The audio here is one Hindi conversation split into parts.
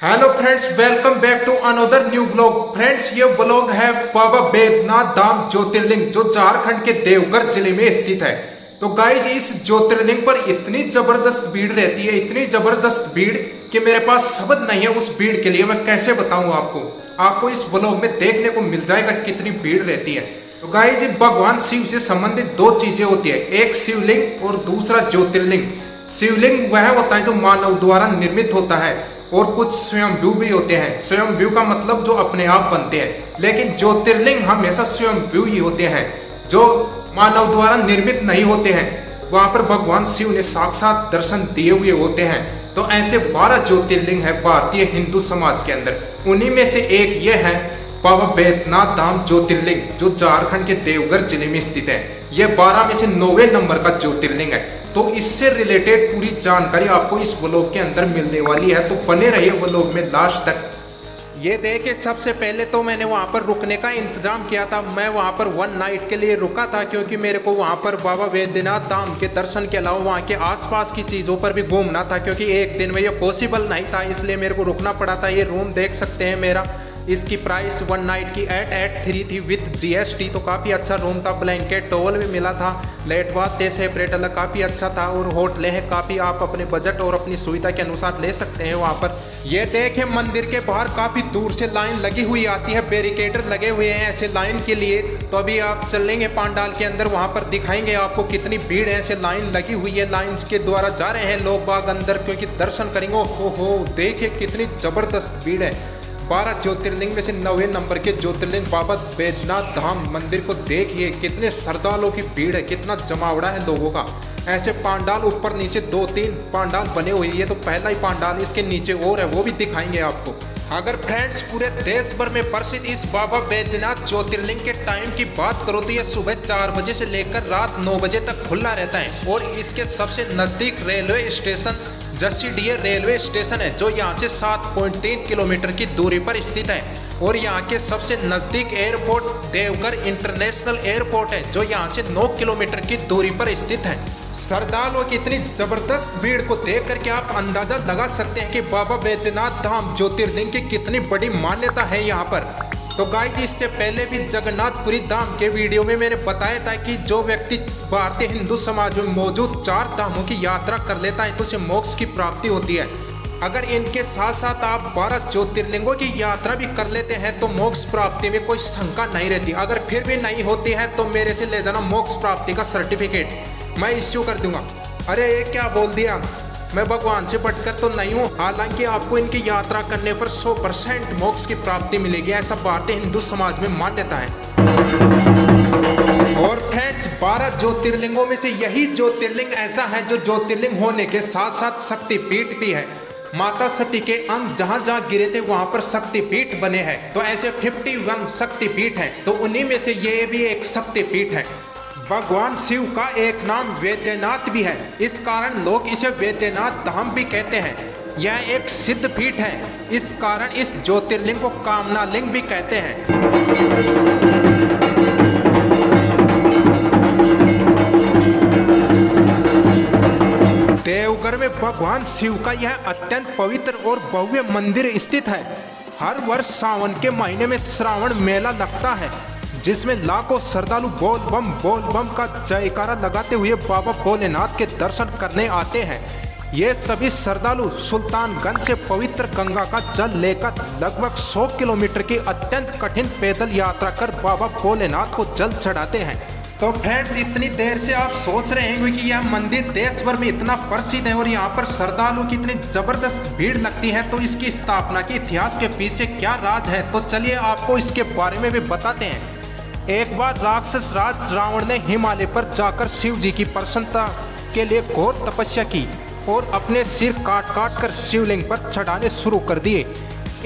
Hello friends, welcome back to another new vlog. Friends, ये व्लॉग है बाबा बैद्यनाथ धाम ज्योतिर्लिंग जो झारखंड के देवघर जिले में स्थित है। तो गाइज, इस ज्योतिर्लिंग पर इतनी जबरदस्त भीड़ रहती है, इतनी जबरदस्त भीड़ कि मेरे पास शब्द नहीं है उस भीड़ के लिए मैं कैसे बताऊं आपको इस व्लॉग में देखने को मिल जाएगा कितनी भीड़ रहती है। तो गाइज, भगवान शिव से संबंधित दो चीजें होती है, एक शिवलिंग और दूसरा ज्योतिर्लिंग। शिवलिंग वह होता है जो मानव द्वारा निर्मित होता है और कुछ स्वयंभू भी होते हैं। स्वयंभू का मतलब जो अपने आप बनते हैं, लेकिन ज्योतिर्लिंग हमेशा स्वयंभू ही होते हैं जो मानव द्वारा निर्मित नहीं होते हैं। वहां पर भगवान शिव ने साक्षात दर्शन दिए हुए होते हैं। तो ऐसे 12 ज्योतिर्लिंग है भारतीय हिंदू समाज के अंदर। उन्हीं में से एक ये है बाबा बैद्यनाथ धाम ज्योतिर्लिंग जो झारखंड के देवघर जिले में स्थित है। यह 12 में से 9वें नंबर का ज्योतिर्लिंग है। तो इससे रिलेटेड पूरी जानकारी आपको इस व्लॉग के अंदर मिलने वाली है, तो बने रहिए व्लॉग में लास्ट तक। ये देखे, सबसे पहले तो मैंने वहाँ पर रुकने का इंतजाम किया था। मैं वहाँ पर 1 नाइट के लिए रुका था क्योंकि मेरे को वहाँ पर बाबा बैद्यनाथ धाम के दर्शन के अलावा वहाँ के आसपास की चीज़ों पर भी घूमना था, क्योंकि एक दिन में ये पॉसिबल नहीं था, इसलिए मेरे को रुकना पड़ा था। ये रूम देख सकते हैं मेरा, इसकी प्राइस 1 नाइट की 883 थी विद जीएसटी। तो काफ़ी अच्छा रूम था, ब्लैंकेट टॉवल भी मिला था, लेट बाथ सेपरेट अलग, काफ़ी अच्छा था। और होटलें हैं काफ़ी, आप अपने बजट और अपनी सुविधा के अनुसार ले सकते हैं वहाँ पर। ये देखें, मंदिर के बाहर काफ़ी दूर से लाइन लगी हुई आती है, बैरिकेडर लगे हुए हैं ऐसे लाइन के लिए। तो अभी आप चलेंगे पांडाल के अंदर, वहाँ पर दिखाएंगे आपको कितनी भीड़ है। ऐसे लाइन लगी हुई है, लाइन्स के द्वारा जा रहे हैं लोग बाग अंदर क्योंकि दर्शन करेंगे। हो देखिए कितनी ज़बरदस्त भीड़ है। 12 ज्योतिर्लिंग में से 9वें नंबर के ज्योतिर्लिंग बाबा बैद्यनाथ धाम मंदिर को देखिए, कितने श्रद्धालुओं की भीड़ है, कितना जमावड़ा है लोगों का। ऐसे पांडाल ऊपर नीचे 2-3 पांडाल बने हुए, ये तो पहला ही पांडाल, इसके नीचे और है, वो भी दिखाएंगे आपको। अगर फ्रेंड्स पूरे देश भर में प्रसिद्ध इस बाबा बैद्यनाथ ज्योतिर्लिंग के टाइम की बात करो तो यह सुबह 4 बजे से लेकर रात 9 बजे तक खुला रहता है। और इसके सबसे नज़दीक railway station Jasidih railway station है जो यहाँ से 7.3 किलोमीटर की दूरी पर स्थित है। और यहाँ के सबसे नज़दीक एयरपोर्ट देवघर इंटरनेशनल एयरपोर्ट है जो यहाँ से 9 किलोमीटर की दूरी पर स्थित है। श्रद्धालुओं की इतनी जबरदस्त भीड़ को देख करके आप अंदाजा लगा सकते हैं कि बाबा बैद्यनाथ धाम ज्योतिर्लिंग की कितनी बड़ी मान्यता है यहाँ पर। तो गाइस, इससे पहले भी जगन्नाथपुरी धाम के वीडियो में मैंने बताया था कि जो व्यक्ति भारतीय हिंदू समाज में मौजूद 4 धामों की यात्रा कर लेता है तो उसे मोक्ष की प्राप्ति होती है। अगर इनके साथ साथ आप 12 ज्योतिर्लिंगों की यात्रा भी कर लेते हैं तो मोक्ष प्राप्ति में कोई शंका नहीं रहती। अगर फिर भी नहीं होती है तो मेरे से ले जाना मोक्ष प्राप्ति का सर्टिफिकेट, मैं इश्यू कर दूंगा। अरे ये क्या बोल दिया, मैं भगवान से बढ़कर तो नहीं हूँ। हालांकि आपको इनकी यात्रा करने पर 100% मोक्ष की प्राप्ति मिलेगी, ऐसा भारतीय हिंदू समाज में मान्यता है। और फ्रेंड्स, 12 ज्योतिर्लिंगों में से यही ज्योतिर्लिंग ऐसा है जो ज्योतिर्लिंग होने के साथ साथ शक्तिपीठ भी है। माता सती के अंग जहाँ जहाँ गिरे थे वहाँ पर शक्तिपीठ बने हैं। तो ऐसे 51 शक्तिपीठ हैं, तो उन्हीं में से ये भी एक शक्तिपीठ है। भगवान शिव का एक नाम वैद्यनाथ भी है, इस कारण लोग इसे वैद्यनाथ धाम भी कहते हैं। यह एक सिद्ध पीठ है, इस कारण इस ज्योतिर्लिंग को कामना लिंग भी कहते हैं। देवघर में भगवान शिव का यह अत्यंत पवित्र और भव्य मंदिर स्थित है। हर वर्ष सावन के महीने में श्रावण मेला लगता है जिसमें लाखों श्रद्धालु बोल बम का जयकारा लगाते हुए बाबा भोलेनाथ के दर्शन करने आते हैं। ये सभी श्रद्धालु सुल्तानगंज से पवित्र गंगा का जल लेकर लगभग 100 किलोमीटर की अत्यंत कठिन पैदल यात्रा कर बाबा भोलेनाथ को जल चढ़ाते हैं। तो फ्रेंड्स, इतनी देर से आप सोच रहे होंगे कि यह मंदिर देश भर में इतना प्रसिद्ध है और यहाँ पर श्रद्धालु की इतनी जबरदस्त भीड़ लगती है, तो इसकी स्थापना के इतिहास के पीछे क्या राज है, तो चलिए आपको इसके बारे में भी बताते हैं। एक बार राक्षस राज रावण ने हिमालय पर जाकर शिव जी की प्रसन्नता के लिए घोर तपस्या की और अपने सिर काट कर शिवलिंग पर चढ़ाने शुरू कर दिए।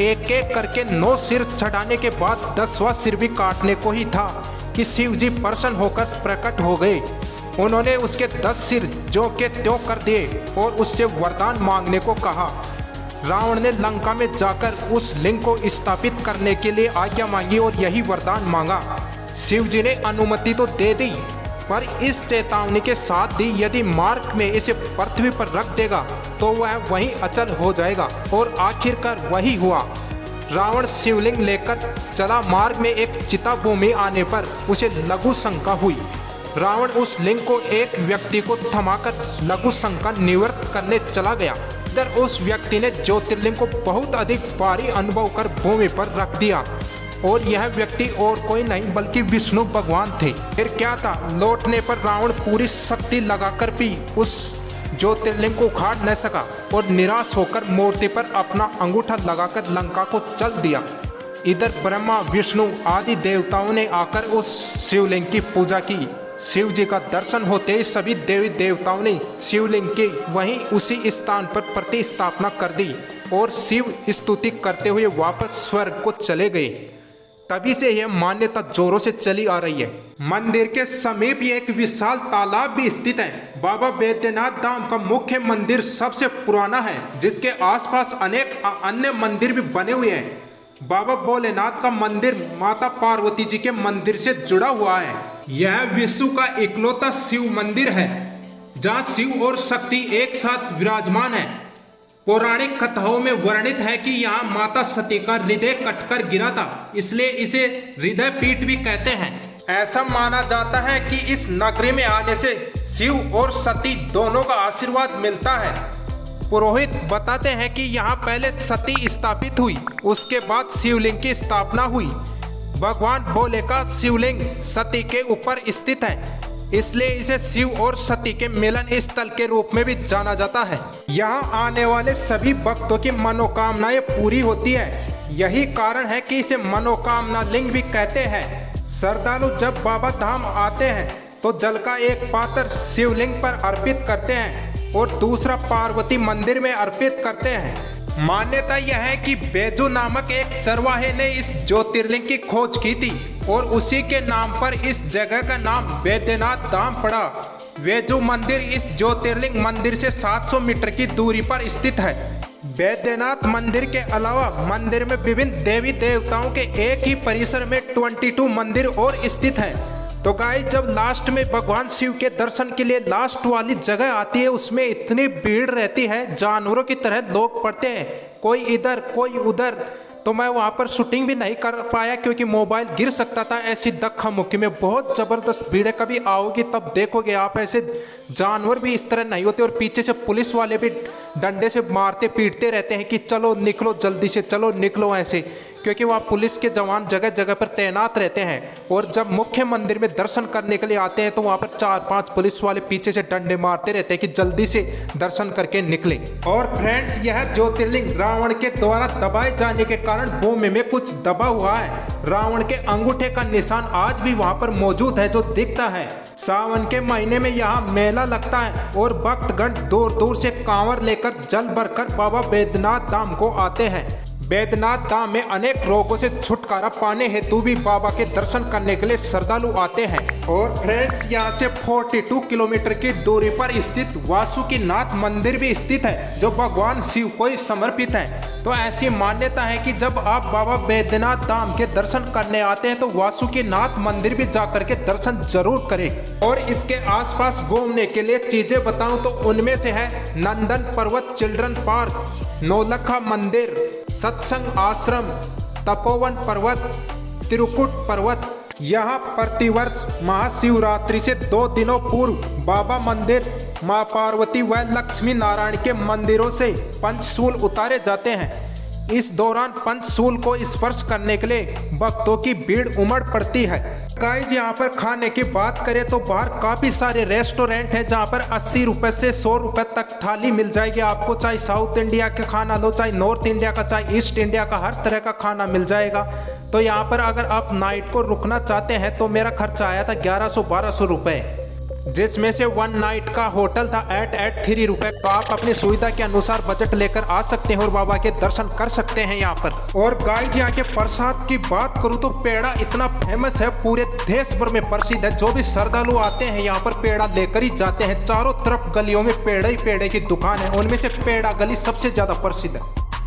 एक एक करके 9 सिर चढ़ाने के बाद 10वां सिर भी काटने को ही था कि शिव जी प्रसन्न होकर प्रकट हो गए। उन्होंने उसके 10 सिर जो के त्यों कर दिए और उससे वरदान मांगने को कहा। रावण ने लंका में जाकर उस लिंग को स्थापित करने के लिए आज्ञा मांगी और यही वरदान मांगा। शिव जी ने अनुमति तो दे दी, पर इस चेतावनी के साथ ही यदि मार्ग में इसे पृथ्वी पर रख देगा तो वह वहीं अचल हो जाएगा। और आखिरकार वही हुआ। रावण शिवलिंग लेकर चला। मार्ग में एक चिता भूमि आने पर उसे लघु शंका हुई। रावण उस लिंग को एक व्यक्ति को थमाकर लघु शंका निवृत्त करने चला गया। इधर उस व्यक्ति ने ज्योतिर्लिंग को बहुत अधिक भारी अनुभव कर भूमि पर रख दिया और यह व्यक्ति और कोई नहीं बल्कि विष्णु भगवान थे। फिर क्या था, लौटने पर रावण पूरी शक्ति लगाकर भी उस ज्योतिर्लिंग को उखाड़ न सका और निराश होकर मूर्ति पर अपना अंगूठा लगाकर लंका को चल दिया। इधर ब्रह्मा विष्णु आदि देवताओं ने आकर उस शिवलिंग की पूजा की। शिव जी का दर्शन होते ही सभी देवी देवताओं ने शिवलिंग की वहीं उसी स्थान पर प्रतिस्थापना कर दी और शिव स्तुति करते हुए वापस स्वर्ग को चले गए। तभी से यह मान्यता जोरों से चली आ रही है। मंदिर के समीप एक विशाल तालाब भी स्थित है। बाबा बैद्यनाथ धाम का मुख्य मंदिर सबसे पुराना है, जिसके आसपास अनेक अन्य मंदिर भी बने हुए हैं। बाबा भोलेनाथ का मंदिर माता पार्वती जी के मंदिर से जुड़ा हुआ है। यह विश्व का इकलौता शिव मंदिर है जहाँ शिव और शक्ति एक साथ विराजमान है। पौराणिक कथाओं में वर्णित है कि यहाँ माता सती का हृदय कटकर गिरा था, इसलिए इसे हृदय पीठ भी कहते हैं। ऐसा माना जाता है कि इस नगरी में आने से शिव और सती दोनों का आशीर्वाद मिलता है। पुरोहित बताते हैं कि यहाँ पहले सती स्थापित हुई, उसके बाद शिवलिंग की स्थापना हुई। भगवान भोले का शिवलिंग सती के ऊपर स्थित है, इसलिए इसे शिव और सती के मिलन स्थल के रूप में भी जाना जाता है। यहाँ आने वाले सभी भक्तों की मनोकामनाएं पूरी होती है। यही कारण है कि इसे मनोकामना लिंग भी कहते हैं। श्रद्धालु जब बाबा धाम आते हैं तो जल का एक पात्र शिवलिंग पर अर्पित करते हैं और दूसरा पार्वती मंदिर में अर्पित करते हैं। मान्यता यह है कि बैजू नामक एक चरवाहे ने इस ज्योतिर्लिंग की खोज की थी और उसी के नाम पर इस जगह का नाम बैद्यनाथ धाम पड़ा। बैजू मंदिर इस ज्योतिर्लिंग मंदिर से 700 मीटर की दूरी पर स्थित है। बैद्यनाथ मंदिर के अलावा मंदिर में विभिन्न देवी देवताओं के एक ही परिसर में 22 मंदिर और स्थित हैं। तो गाइस, जब लास्ट में भगवान शिव के दर्शन के लिए लास्ट वाली जगह आती है, उसमें इतनी भीड़ रहती है, जानवरों की तरह लोग पड़ते हैं, कोई इधर कोई उधर। तो मैं वहाँ पर शूटिंग भी नहीं कर पाया क्योंकि मोबाइल गिर सकता था। ऐसी धक्का मुक्की में बहुत ज़बरदस्त भीड़ है। कभी आओगे तब देखोगे आप, ऐसे जानवर भी इस तरह नहीं होते। और पीछे से पुलिस वाले भी डंडे से मारते पीटते रहते हैं कि चलो निकलो जल्दी से, चलो निकलो ऐसे, क्योंकि वहाँ पुलिस के जवान जगह जगह पर तैनात रहते हैं। और जब मुख्य मंदिर में दर्शन करने के लिए आते हैं तो वहाँ पर 4-5 पुलिस वाले पीछे से डंडे मारते रहते हैं कि जल्दी से दर्शन करके निकले। और फ्रेंड्स, यह ज्योतिर्लिंग रावण के द्वारा दबाए जाने के कारण भूमि में कुछ दबा हुआ है। रावण के अंगूठे का निशान आज भी वहाँ पर मौजूद है जो दिखता है। सावन के महीने में यहाँ मेला लगता है और भक्तगण दूर दूर से कांवर लेकर जल भरकर बाबा बैद्यनाथ धाम को आते हैं। बैद्यनाथ धाम में अनेक रोगों से छुटकारा पाने हेतु भी बाबा के दर्शन करने के लिए श्रद्धालु आते हैं। और फ्रेंड्स, यहाँ से 42 किलोमीटर की दूरी पर स्थित वासुकीनाथ मंदिर भी स्थित है जो भगवान शिव को ही समर्पित है। तो ऐसी मान्यता है कि जब आप बाबा बैद्यनाथ धाम के दर्शन करने आते हैं तो वासुकीनाथ मंदिर भी जाकर के दर्शन जरूर करें। और इसके आसपास घूमने के लिए चीजें बताऊं तो उनमें से है नंदन पर्वत चिल्ड्रन पार्क, नौलखा मंदिर, सत्संग आश्रम, तपोवन पर्वत, त्रिकुट पर्वत। यहाँ प्रतिवर्ष महाशिवरात्रि से 2 दिनों पूर्व बाबा मंदिर, माँ पार्वती व लक्ष्मी नारायण के मंदिरों से पंचशूल उतारे जाते हैं। इस दौरान पंचशूल को स्पर्श करने के लिए भक्तों की भीड़ उमड़ पड़ती है। गाइस, यहाँ पर खाने की बात करें तो बाहर काफी सारे रेस्टोरेंट हैं जहाँ पर 80 रुपए से 100 रुपए तक थाली मिल जाएगी आपको। चाहे साउथ इंडिया का खाना लो, चाहे नॉर्थ इंडिया का, चाहे ईस्ट इंडिया का, हर तरह का खाना मिल जाएगा। तो यहाँ पर अगर आप नाइट को रुकना चाहते हैं तो मेरा खर्चा आया था 1100-1200 रुपए, जिसमें से 1 नाइट का होटल था 883 रुपए। तो आप अपनी सुविधा के अनुसार बजट लेकर आ सकते हैं और बाबा के दर्शन कर सकते हैं यहाँ पर। और गाइस, यहाँ के प्रसाद की बात करूँ तो पेड़ा इतना फेमस है, पूरे देश भर में प्रसिद्ध है। जो भी श्रद्धालु आते हैं यहाँ पर पेड़ा लेकर ही जाते हैं। चारों तरफ गलियों में पेड़े ही पेड़े की दुकान है, उनमें से पेड़ा गली सबसे ज्यादा प्रसिद्ध है।